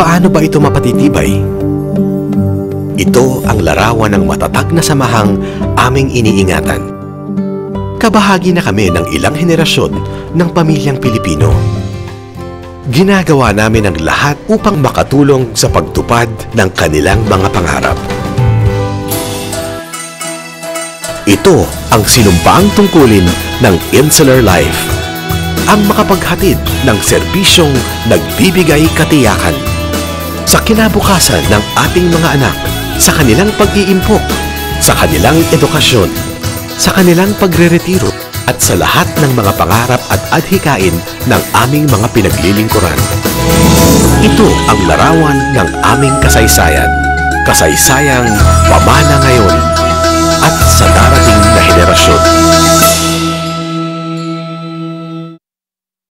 Paano ba ito mapatitibay? Ito ang larawan ng matatag na samahang aming iniingatan. Kabahagi na kami ng ilang henerasyon ng pamilyang Pilipino. Ginagawa namin ang lahat upang makatulong sa pagtupad ng kanilang mga pangarap. Ito ang sinumpaang tungkulin ng Insular Life. Ang makapaghatid ng serbisyong nagbibigay katiyakan sa kinabukasan ng ating mga anak, sa kanilang pag-iimpok, sa kanilang edukasyon, sa kanilang pagre-retiro, at sa lahat ng mga pangarap at adhikain ng aming mga pinaglilingkuran. Ito ang larawan ng aming kasaysayan. Kasaysayang pamana ngayon at sa darating na henerasyon.